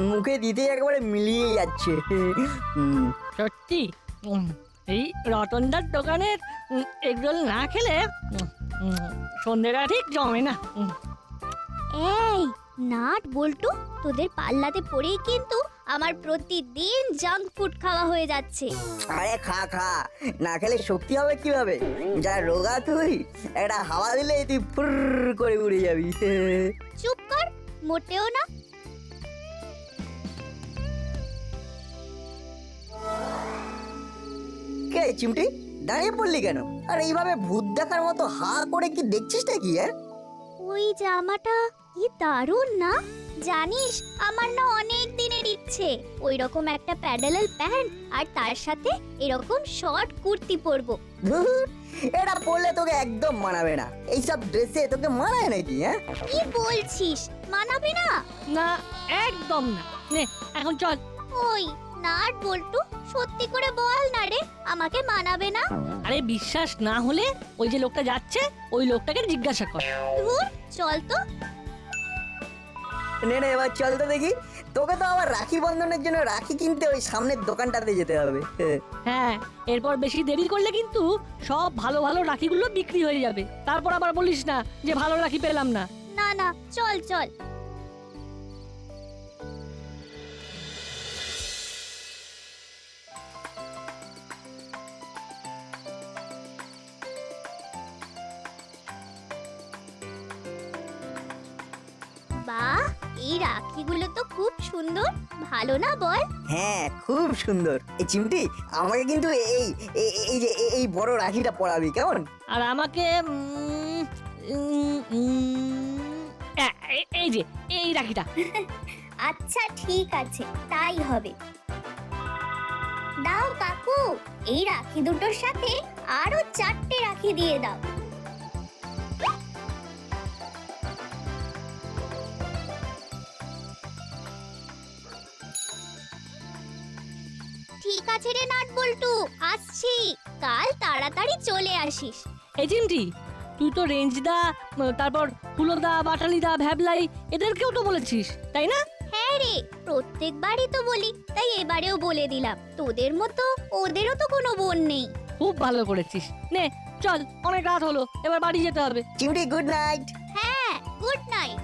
মুখে দিতে একেবারে মিলিয়ে যাচ্ছে। সত্যি এই রতনদার দোকানের এগরোল না খেলে সন্ধ্যেটা ঠিক জমে না। এই নাট বল্টু, তোদের পাল্লাতে পড়েই কিন্তু আমার প্রতিদিন জাঙ্ক ফুড খাওয়া হয়ে যাচ্ছে। আরে খা খা, না খেলে শক্তি হবে কিভাবে? যা রোগা তুই, একটা হাওয়া দিলে তুই ফুর করে উড়ে যাবি। চুপ কর, মোটেও না। কে চিমটি, দাঁড়িয়ে পড়লি কেন? আর এইভাবে ভূত দেখার মতো হা করে কি দেখছিস নাকি? ওই জামাটা কি দারুণ না? জানিস, আমার না অনেক দিনের ইচ্ছে ওই রকম একটা প্যাডেলাল প্যান্ট আর তার সাথে এরকম শর্ট কুর্তি পরবো। ধুর, এটা পরলে তোকে একদম মানাবে না। এইসব ড্রেসে তোকে মানায় নাকি? কি বলছিস, মানাবে না? না, একদম না। নে এখন চল। ওই নাট বল্টু, সত্যি করে বল না রে, আমাকে মানাবে না? আরে বিশ্বাস না হলে ওই যে লোকটা যাচ্ছে ওই লোকটাকে জিজ্ঞাসা কর। ধুর, চল তো। নে নে, এবার চল তো দেখি। তোকে তো আবার রাখি বন্ধনের জন্য রাখি কিনতে ওই সামনের দোকানটাতে যেতে হবে। হ্যাঁ, এরপর বেশি দেরি করলে কিন্তু সব ভালো ভালো রাখিগুলো বিক্রি হয়ে যাবে। তারপর আবার বলিস না যে ভালো রাখি পেলাম না। না না, চল চল। বাহ, এই রাখিগুলো তো খুব সুন্দর, ভালো না বল? হ্যাঁ, খুব সুন্দর। এই চিমটি, আমাকে কিন্তু এই এই- এই যে এই বড় রাখিটা পরাবি কেমন? আর আমাকে এই যে এই রাখিটা। আচ্ছা ঠিক আছে, তাই হবে। দাও কাকু, এই রাখি দুটোর সাথে আরো 4টে রাখি দিয়ে দাও। ঠিক আছে রে নাট বল্টু, আসছি। কাল তাড়াতাড়ি চলে আসিস। এই চিমটি, তুই তো রেঞ্জদা, তারপর ফুলদা, বাটালিদা, ভ্যাবলাই এদেরকেও তো বলেছিস, তাই না? হ্যাঁ রে, প্রত্যেকবারই তো বলি, তাই এবারেও বলে দিলাম। তোদের মতো ওদেরও তো কোনো বোন নেই। খুব ভালো করেছিস। নে চল, অনেক রাত হলো, এবার বাড়ি যেতে হবে। চিমটি, গুড নাইট। হ্যাঁ, গুড নাইট।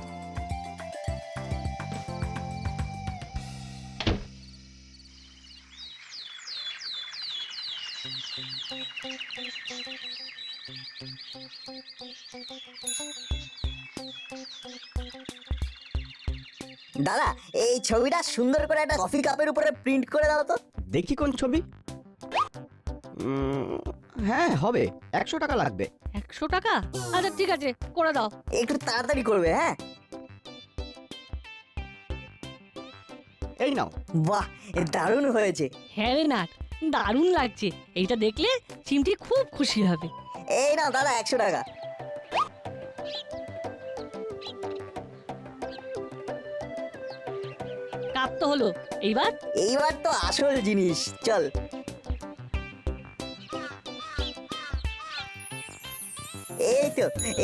দাদা, এই ছবিটা সুন্দর করে একটা কফি কাপের উপরে প্রিন্ট করে দাও তো। দেখি কোন ছবি। হ্যাঁ, হবে। 100 টাকা লাগবে। 100 টাকা? আচ্ছা ঠিক আছে, করে দাও। একটু তাড়াতাড়ি করবে, হ্যাঁ? এই নাও। বাহ, এ দারুণ হয়েছে। হ্যাঁ রে নাট, দারুণ লাগছে। এইটা দেখলে চিমটি খুব খুশি হবে। এই নাও দাদা, 100 টাকা। কাপ তো হলো, এইবার এইবার তো আসল জিনিস, চল।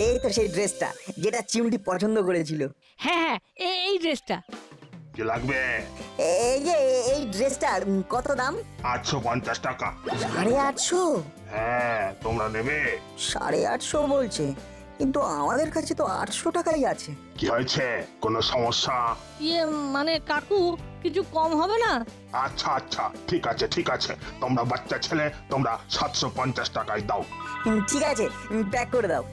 এই তো সেই ড্রেসটা যেটা চিমটি পছন্দ করেছিল। হ্যাঁ হ্যাঁ, এই ড্রেসটা। কি লাগবে? এই যে এই ড্রেসটা কত দাম? 850 টাকা। 850? হ্যাঁ, তোমরা নেবে? 850 বলছে, কিন্তু আমাদের কাছে তো 800 টাকাই আছে। কি হয়েছে? কোনো সমস্যা? ইয়ে মানে কাকু, কিছু কম হবে না? আচ্ছা আচ্ছা, ঠিক আছে ঠিক আছে, তোমরা বাচ্চা ছেলে, তোমরা 750 টাকায় দাও। ঠিক আছে, প্যাক করে দাও।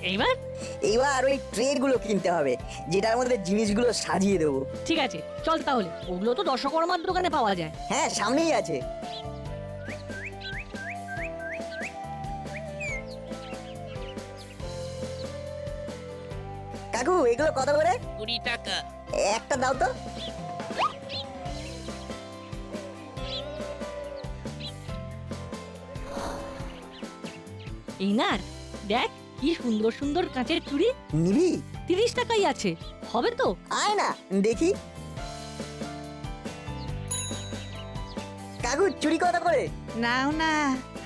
এইবার এইবার ওই ট্রেড গুলো কিনতে হবে, যেটার মধ্যে জিনিসগুলো সাজিয়ে দেবো। ঠিক আছে, চল তাহলে। ওগুলো তো দশকর্মার দোকানে পাওয়া যায়। হ্যাঁ, সামনেই আছে। কাকু, এগুলো কত করে? 20 টাকা। একটা দাও তো। এই না, দেখ কি সুন্দর সুন্দর কাঁচের চুড়ি। নিবি? 30 টাকাই আছে, হবে তো? আয় না দেখি। কাকু চুরি কত করে? নাও না,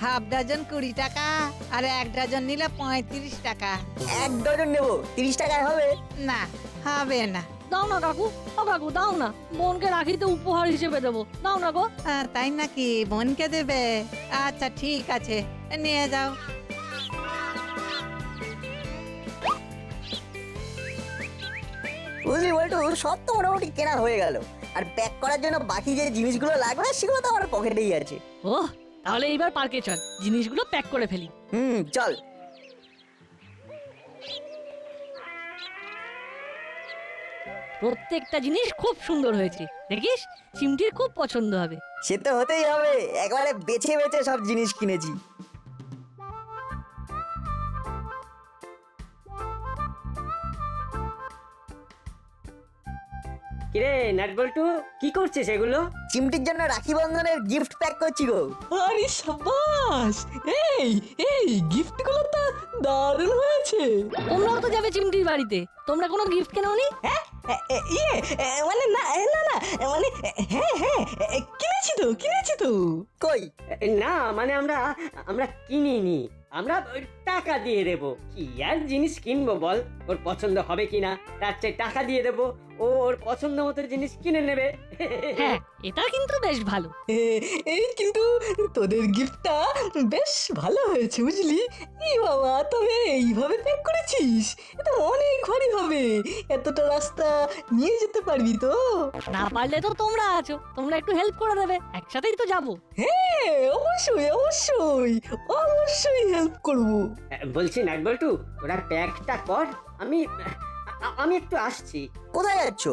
হাফ ডজন 20 টাকা আর 1 ডজন নিলে 35 টাকা। 1 ডজন নেবো, 30 টাকায় হবে? না, হবে না। দাও না কাকু, ও কাকু দাও না, বোনকে রাখিতে উপহার হিসেবে দেবো, দাও না গো। তাই নাকি? বোনকে দেবে? আচ্ছা ঠিক আছে, নিয়ে যাও। বুঝলি বলটু, সব তো মোটামুটি কেনা হয়ে গেল। আর প্যাক করার জন্য বাকি যে জিনিসগুলো লাগবে সেগুলো তো আমার পকেটেই আছে। ওহ, তাহলে এইবার পার্কে চল, জিনিসগুলো প্যাক করে ফেলি। চল। প্রত্যেকটা জিনিস খুব সুন্দর হয়েছে, দেখিস চিমটির খুব পছন্দ হবে। সে তো হতেই হবে, একবারে বেছে বেছে সব জিনিস কিনেছি। কিরে নাটবল্টু, কি করছিস এগুলো? চিমটির জন্য রাখি বন্ধনের গিফট প্যাক করছি গো। আরে সাবাস! এই এই গিফটগুলো তো দারুণ হয়েছে। তোমরাও তো যাবে চিমটির বাড়িতে, তোমরা কোনো গিফট কেননি? মানে না না না, মানে হ্যাঁ হ্যাঁ, কিনেছি তো। কই? না মানে আমরা আমরা কিনিনি, আমরা ওই টাকা দিয়ে দেব। কি আর জিনিস কিনবো বল, ওর পছন্দ হবে কিনা, তার চেয়ে টাকা দিয়ে দেব, ও ওর পছন্দ মতো জিনিস কিনে নেবে। হ্যাঁ, এটা কিন্তু বেশ ভালো। এই কিন্তু তোদের গিফটটা বেশ ভালো হয়েছে বুঝলি। এই বাবা, তবে এইভাবে প্যাক করেছিস, এটা অনেক ভারী হবে। এতটা রাস্তা নিয়ে যেতে পারবি তো? না পারলে তো তোমরা আছো, তোমরা একটু হেল্প করে দেবে, একসাথেই তো যাবো। হ্যাঁ অবশ্যই অবশ্যই অবশ্যই হেল্প করবো। বলছি নাটবল্টু, ওরা প্যাকটা কর, আমি আমি একটু আসছি। কোথায় যাচ্ছ?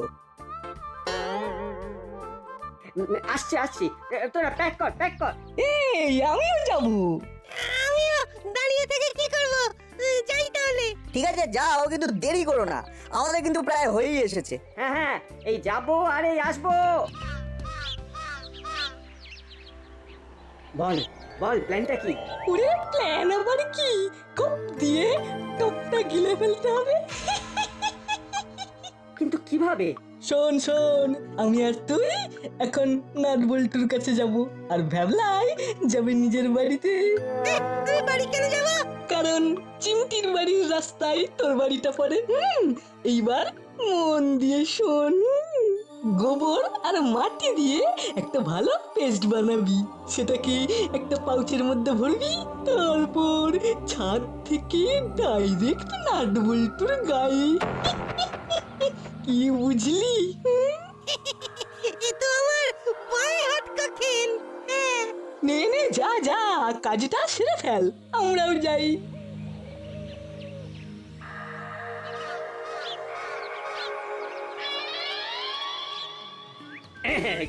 আসছি, তোরা প্যাক কর। এই আমিও যাবো। দাঁড়িয়ে থেকে কি করব? যাই তাহলে। ঠিক আছে যাও, কিন্তু দেরি করো না, আমাদের কিন্তু প্রায় হয়েই এসেছে। হ্যাঁ, এই যাবো আর এই আসবো। বল প্ল্যানটা কি? ওরে প্ল্যান আবার কি? কপ দিয়ে টপটা গিলে ফেলতে হবে। কিন্তু কিভাবে? শোন, আমি আর তুই এখন নাটবল্টুর কাছে যাব, আর ভ্যাবলাই যাবে নিজের বাড়িতে। তুই বাড়ি কেন যাব? কারণ চিমটির বাড়ির রাস্তায় তোর বাড়িটা পড়ে। এইবার মন দিয়ে শোন। গোবর আর মাটি দিয়ে একটা ভালো পেস্ট বানাবি, সেটাকে একটা পাউচের মধ্যে ভরবি, তারপর ছাদ থেকে ডাইরেক্ট নাটবল্টুর গায়ে। কি বুঝলি? এ তো আমার পায়ে হাতকা খেল। নে যা কাজটা সেরে ফেল, আমরাও যাই।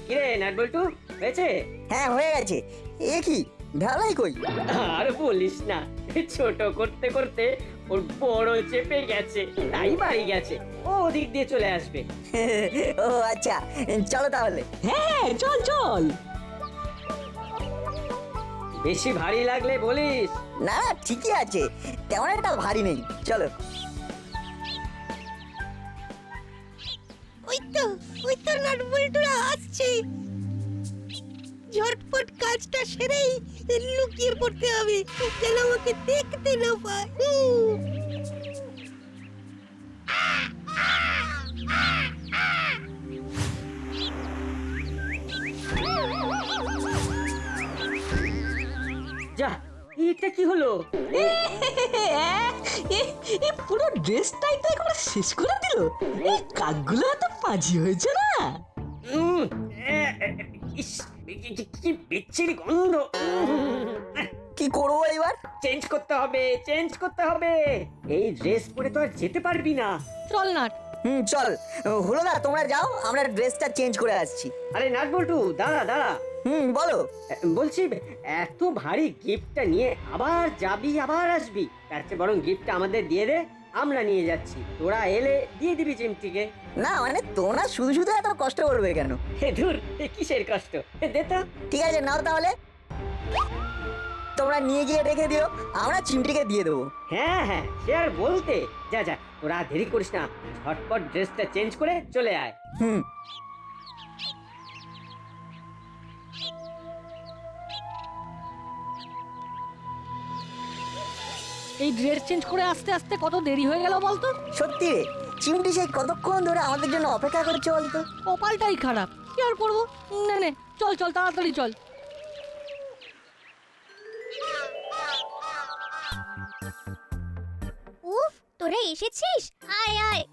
কিরে নাটবল্টু, হয়েছে? হ্যাঁ হয়ে গেছে। এ কি ঢালাই কই? আর বলিস না, ছোট করতে করতে ওর বড় চেপে গেছে, তাই বাড়ি গেছে, ও ওদিক দিয়ে চলে আসবে। ও আচ্ছা, চলো তাহলে। হ্যাঁ চল। বেশি ভারী লাগলে বলিস। না ঠিকই আছে, তেমন একটা ভারী নেই, চলো। ওই তো নাটবল্টুরা আসছে। ঝটপট কাজটা সেরেই লুকিয়ে পড়তে হবে, যেন আমাকে দেখতে না পায়। যা, এটা কি হলো? পুরো ড্রেসটাই তো একবার শেষ করে দিল। এই কাকগুলো এত পাজি হয়েছে না? উম, ইস, কি বিচ্ছিরি গন্ধ। কি করবো এবার? চেঞ্জ করতে হবে। এই ড্রেস পরে তো আর যেতে পারবি না। চল নাট। চল। হলো না, তোমরা যাও, আমরা ড্রেসটা চেঞ্জ করে আসছি। আরে নাটবল্টু, দাঁড়া। বলো। বলছি, এত ভারী গিফটটা নিয়ে আবার যাবি আবার আসবি, তার চেয়ে বরং গিফটটা আমাদের দিয়ে দে, আমরা নিয়ে যাচ্ছি, তোরা এলে দিয়ে দিবি চিমটিকে। না মানে তোমরা শুধু শুধু এত কষ্ট করবে কেন? ধুর, কিসের কষ্ট, দে তো। ঠিক আছে নাও তাহলে। তোমরা নিয়ে গিয়ে রেখে দিও, আমরা চিমটিকে দিয়ে দেবো। হ্যাঁ হ্যাঁ, সে আর বলতে। যা যা, তোরা দেরি করিস না, ঝটপট ড্রেসটা চেঞ্জ করে চলে আয়। হুম। এই ড্রেস চেঞ্জ করে আসতে আসতে কত দেরি হয়ে গেল বলতো। সত্যি রে, চিমটি সেই কতক্ষণ ধরে আমাদের জন্য অপেক্ষা করছে বলতো। কপালটাই খারাপ, কি আর করবো। নে নে, চল চল তাড়াতাড়ি চল। উফ, তোরা এসেছিস? আয় আয়।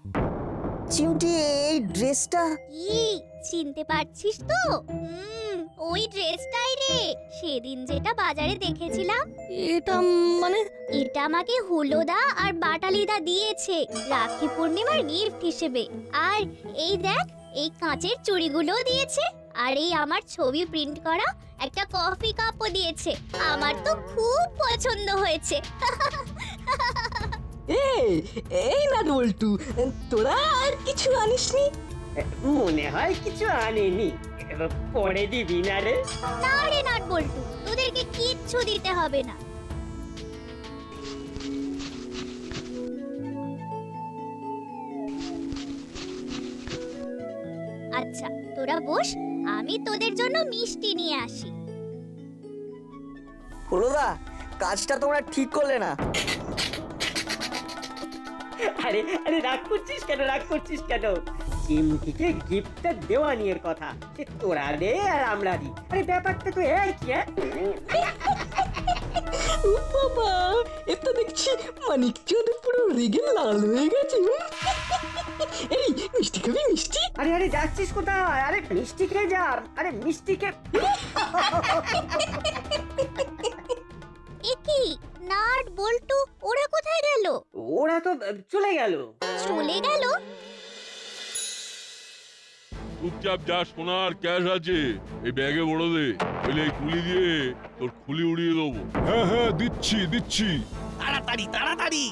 চিমটি, এই ড্রেসটা কি চিনতে পারছিস তো? ওই ড্রেসটাই রে, সেদিন যেটা বাজারে দেখেছিলাম। এটা মানে? এটা আমাকে হুলোদা আর বাটালিদা দিয়েছে রাখি পূর্ণিমার গিফট হিসেবে। আর এই দেখ, এই কাঁচের চুড়িগুলোও দিয়েছে। আর এই আমার ছবি প্রিন্ট করা একটা কফি কাপও দিয়েছে। আমার তো খুব পছন্দ হয়েছে। এই না বল্টু, তোরা আর কিছু আনিসনি? মনে হয় কিছু আনেনি, পরে দিবি না রে? না রে নাট বল্টু, তোদেরকে কিচ্ছু দিতে হবে না। আচ্ছা তোরা বস, আমি তোদের জন্য মিষ্টি নিয়ে আসি। হলোদা, কাজটা তোমরা ঠিক করলে না। আরে আরে, রাগ করছিস কেন, রাগ করছিস কেন? চিমটিকে গিফটটা দেওয়া নিয়ে কথা, সে তোরা দে আর আমরা দিই। আরে ব্যাপারটা তো একই। ও বাবা, এটা দেখছি মানিকচন্দ্র পুরো রেগে লাল হয়ে গেছে। এই মিষ্টি খাবি মিষ্টি? আরে আরে, যাচ্ছিস কোথায়? আরে মিষ্টি খেয়ে যা। আরে মিষ্টি খেয়ে। একি নাট বল্টু ওরা কোথায় গেল? ওরা তো চলে গেল। চলে গেল? চুপচাপ যা, সোনার ক্যাশ আছে এই ব্যাগে ভরে দে, বলে এই খুলি দিয়ে তোর খুলি উড়িয়ে দেবো। হ্যাঁ হ্যাঁ, দিচ্ছি দিচ্ছি। তাড়াতাড়ি তাড়াতাড়ি।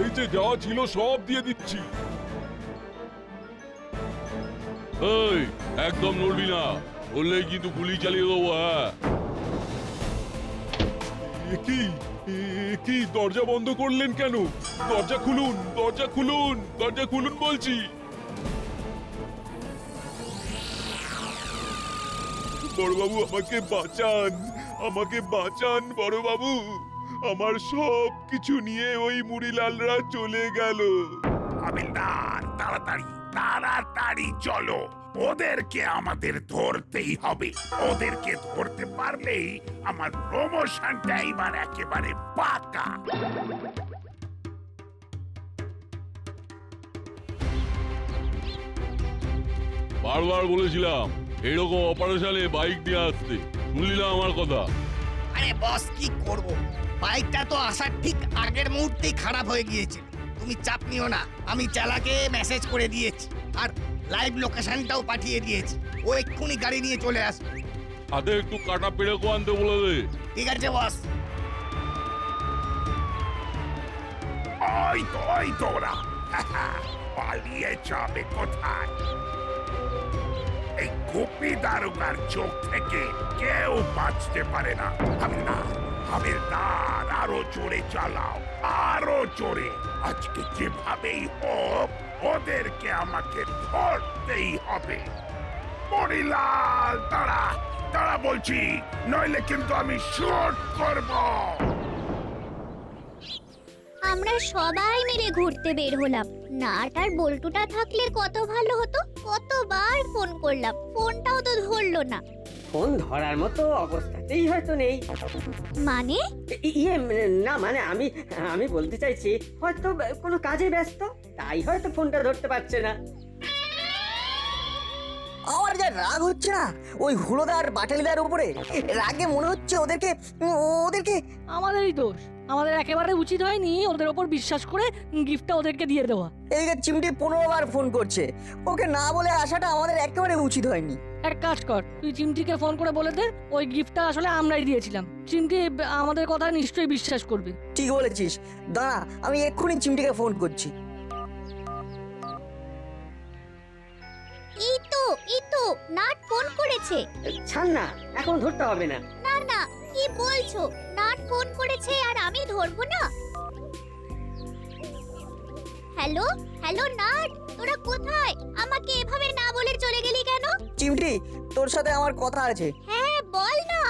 এই যে যা ছিল সব দিয়ে দিচ্ছি। এই একদম নড়বি না, বললেই কিন্তু গুলি চালিয়ে দেবো। হ্যাঁ, কি দরজা বন্ধ করলেন কেন? দরজা খুলুন, দরজা খুলুন, দরজা খুলুন বলছি। বড়বাবু আমাকে বাঁচান, আমাকে বাঁচান বড়বাবু। আমার সব কিছু নিয়ে ওই মুড়িলালরা চলে গেল। হাবিলদার, তাড়াতাড়ি তাড়াতাড়ি চলো, ওদেরকে আমাদের ধরতেই হবে। ওদেরকে ধরতে পারলেই আমার প্রমোশনটা এবার একেবারে পাকা। বারবার বলেছিলাম এইরকম অপারেশনে বাইক নিয়ে আসতে, শুনলি না আমার কথা? আরে বস, কি করব? বাইকটা তো আসার ঠিক আগের মুহূর্তেই খারাপ হয়ে গিয়েছে। তুমি চাপ নিও না, আমি চালাকে মেসেজ করে দিয়েছি আর লাইভ লোকেশনটাও পাঠিয়ে দিয়েছি। ও এক্ষুনি গাড়ি নিয়ে চলে আসবে। হাতে একটু কাটা পেড়ে আনতে বলে দে। ঠিক আছে বস। ওই তো ওরা। পালিয়ে যাবে কোথায়? এই গোপী দারোগার চোখ থেকে কেউ বাঁচতে পারে না। হাবিলদার, আরো জোরে চালাও, আরো জোরে। আজকে যেভাবেই হোক ওদেরকে আমাকে ধরতেই হবে। মরিলাল, দাঁড়া দাঁড়া বলছি, নইলে কিন্তু আমি শুট করব। আমরা সবাই মিলে ঘুরতে বের হলাম। নাট আর বল্টুটা থাকলে কত ভালো হতো। কতবার ফোন করলাম, ফোনটাও তো ধরলো না। ফোন ধরার মতো অবস্থাতেই হয়তো নেই। মানে? না মানে আমি বলতে চাইছি হয়তো কোনো কাজে ব্যস্ত, তাই হয়তো ফোনটা ধরতে পারছে না। আমার যা রাগ হচ্ছে না ওই হুলোদার বাটালিদার উপরে, রাগে মনে হচ্ছে ওদেরকে ওদেরকে আমাদেরই দোষ। আমাদের একেবারে উচিত হয়নি ওদের ওপর বিশ্বাস করে গিফটটা ওদেরকে দিয়ে দেওয়া। এদিকে চিমটি 15 বার ফোন করছে, ওকে না বলে আসাটা আমাদের একেবারে উচিত হয়নি। এক কাজ কর, তুই চিমটিকে ফোন করে বলে দে ওই গিফটটা আসলে আমরাই দিয়েছিলাম। চিমটি আমাদের কথা নিশ্চয়ই বিশ্বাস করবে। ঠিক বলেছিস, দাঁড়া আমি এক্ষুনি চিমটিকে ফোন করছি। এই তো নাট ফোন করেছে। ছাড় না, এখন ধরতে হবে না। না না, কি বলছো? নাট ফোন করেছে আর আমি ধরবো না? হ্যালো হ্যালো নাট, তোরা কোথায়? আমাকে এভাবে না বলে চলে গেলি কেন? চিমটি, তোর সাথে আমার কথা আছে। হ্যাঁ বল না।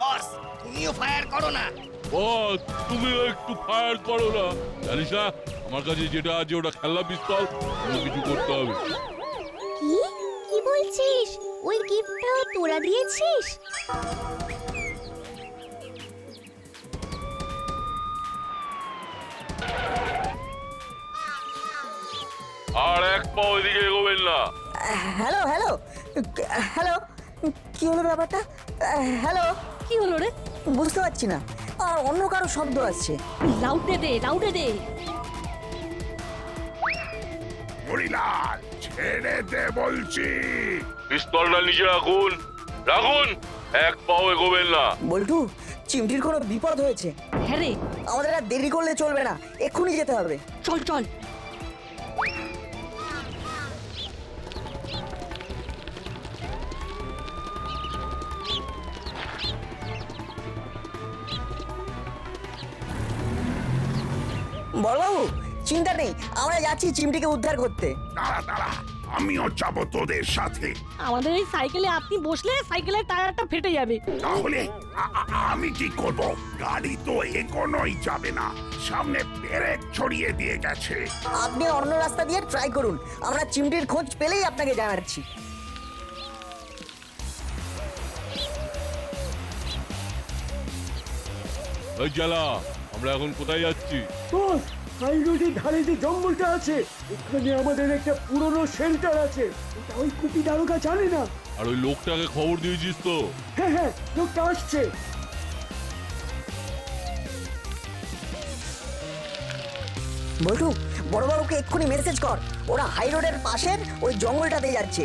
বস তুমিও ফায়ার করো না। বস তুমিও একটু ফায়ার করো না। জানিস না আমার কাছে যেটা আছে ওটা খেলনা পিস্তল, অন্য কিছু করতে হবে। কি কি বলছিস? ওই গিফটটা তোরা দিয়েছিস? আর এক পাও এদিকে এগোবেন না। হ্যালো হ্যালো হ্যালো, কি হলো ব্যাপারটা? হ্যালো, কি হলো রে? বুঝতে পারছি না, আর অন্য কারো শব্দ আসছে। লাউডে দে, লাউডে দে। মুড়িলাল ছেড়ে দে বলছি। পিস্তলটা নিচে রাখুন, রাখুন, এক পাও এগোবেন না। বল্টু, চিমটির কোনো বিপদ হয়েছে। হ্যাঁ রে, আমাদের আর দেরি করলে চলবে না, এক্ষুনি যেতে হবে। চল চল। বড়বাবু, চিন্তা নেই, আমরা যাচ্ছি চিমটিকে উদ্ধার করতে। দাঁড়া দাঁড়া, আমিও যাবো তোদের সাথে। আমাদের এই সাইকেলে আপনি বসলে সাইকেলের টায়ারটা ফেটে যাবে। তাহলে আমি কি করব? গাড়ি তো এগোনোই যাবে না, সামনে ব্রেক ছড়িয়ে দিয়ে গেছে। আপনি অন্য রাস্তা দিয়ে ট্রাই করুন, আমরা চিমটির খোঁজ পেলেই আপনাকে জানাচ্ছি। ওই জ্বালা, আমরা এখন কোথায় যাচ্ছি? বস, হাই রোডের ধারে যে জঙ্গলটা আছে, ওখানে আমাদের একটা পুরনো শেল্টার আছে। ওটা ওই কুপি দারোগা জানে না। আর ওই লোকটাকে খবর দিয়েছিস তো? হ্যাঁ হ্যাঁ, লোকটা আসছে। বল্টু, বড়বাবুকে এক্ষুনি মেসেজ কর, ওরা হাই রোডের পাশের ওই জঙ্গলটাতে যাচ্ছে।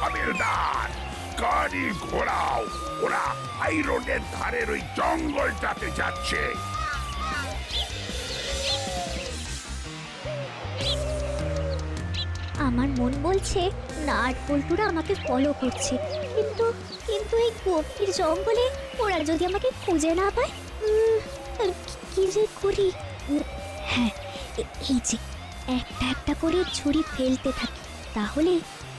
হাবিলদার, গাড়ি ঘোরাও, ওরা হাই রোডের ধারের ওই জঙ্গলটাতে যাচ্ছে। আমার মন বলছে নাট বল্টুরা আমাকে ফলো করছে, কিন্তু কিন্তু এই গভীর জঙ্গলে ওরা যদি আমাকে খুঁজে না পায়, কি যে করি। হ্যাঁ, এই যে একটা একটা করে ছুরি ফেলতে থাকি, তাহলে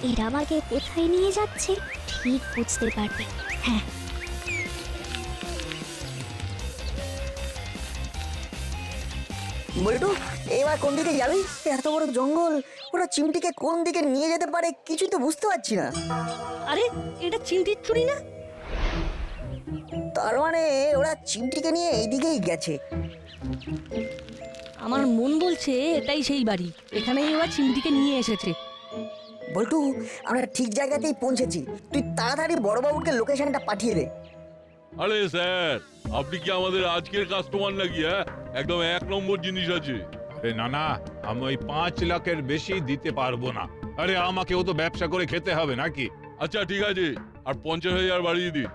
এরা আমাকে কোথায় নিয়ে যাচ্ছে ঠিক বুঝতে পারবে। হ্যাঁ, বল্টু, এবার কোন দিকে যাবি? এত বড় জঙ্গল, ওরা চিমটিকে কোন দিকে নিয়ে যেতে পারে কিছুই তো বুঝতে পারছি না। আরে, এটা চিমটির চুরি না? তার মানে ওরা চিমটিকে নিয়ে এইদিকেই গেছে। আমার মন বলছে এটাই সেই বাড়ি, এখানেই ওরা চিমটিকে নিয়ে এসেছে। বল্টু, আমরা ঠিক জায়গাতেই পৌঁছেছি, তুই তাড়াতাড়ি বড়বাবুকে লোকেশনটা পাঠিয়ে দে। আরে স্যার, আপনি কি আমাদের আজকের কাস্টমার নাকি? হ্যাঁ, একদম এক নম্বর জিনিস আছে। আরে না না, আমি ওই 5 লাখের বেশি দিতে পারবো না। আরে আমাকেও তো ব্যবসা করে খেতে হবে নাকি? আচ্ছা ঠিক আছে, আর 50,000 বাড়িয়ে দিন।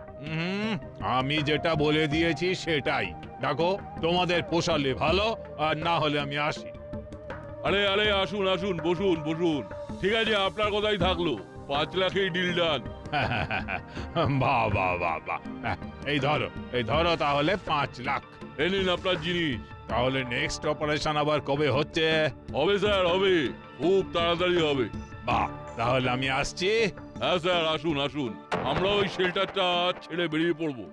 আমি যেটা বলে দিয়েছি সেটাই। দেখো, তোমাদের পোষালে ভালো, আর না হলে আমি আসি। আরে আরে, আসুন আসুন, বসুন বসুন। ঠিক আছে, আপনার কথাই থাকলো, 5 লাখেই ডিল ডান। বাহ বাহ বাহ বাহ। এই ধরো তাহলে 5 লাখ। এ নিন আপনার জিনিস। তাহলে নেক্সট অপারেশন আবার কবে হচ্ছে? হবে স্যার, হবে, খুব তাড়াতাড়ি হবে। বাহ, তাহলে আমি আসছি। হ্যাঁ স্যার, আসুন আসুন, আমরা ওই শেল্টারটা ছেড়ে বেরিয়ে পড়বো।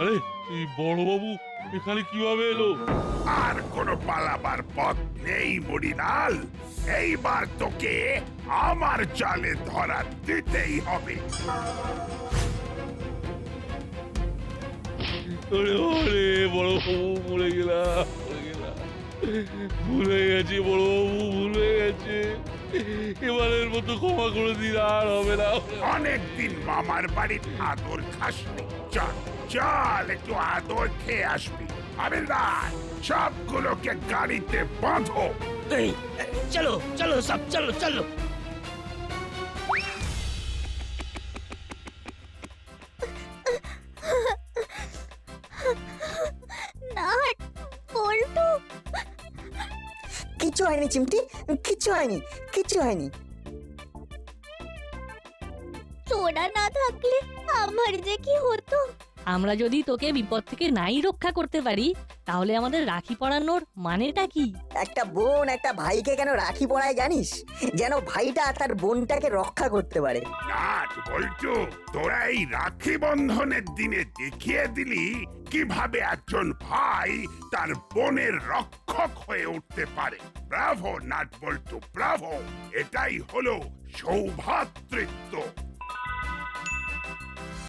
আরে, এই বড়বাবু এখানে কিভাবে এলো? আর কোনো পালাবার পথ নেই মুড়িলাল, এইবার তোকে আমার জালে ধরা দিতেই হবে। ওরে ওরে, বড়বাবু মরে গেলাম, ভুল হয়ে গেছে বড়বাবু, ভুল হয়ে গেছে। এবারের মতো ক্ষমা করে দিন, আর হবে না। অনেকদিন মামার বাড়ির আদর খাসনি, চল চল একটু আদর খেয়ে আসবি। হাবিলদার সবগুলোকে গাড়িতে বাঁধো। এই, চলো চলো সব চলো চলো। নাট বল্টু, কিচ্ছু হয়নি চিমটি, কিচ্ছু হয়নি, কিচ্ছু হয়নি। তোরা না থাকলে আমার যে কি হতো। আমরা যদি তোকে বিপদ থেকে নাই রক্ষা করতে পারি তাহলে আমাদের রাখি পরানোর মানেটা কি? একটা বোন একটা ভাইকে কেন রাখি পরায় জানিস? যেন ভাইটা তার বোনটাকে রক্ষা করতে পারে। নাট বল্টু, তোরা এই রাখি বন্ধনের দিনে দেখিয়ে দিলি কিভাবে একজন ভাই তার বোনের রক্ষক হয়ে উঠতে পারে। ব্রাভো নাট বল্টু, ব্রাভো! এটাই হলো সৌভ্রাতৃত্ব।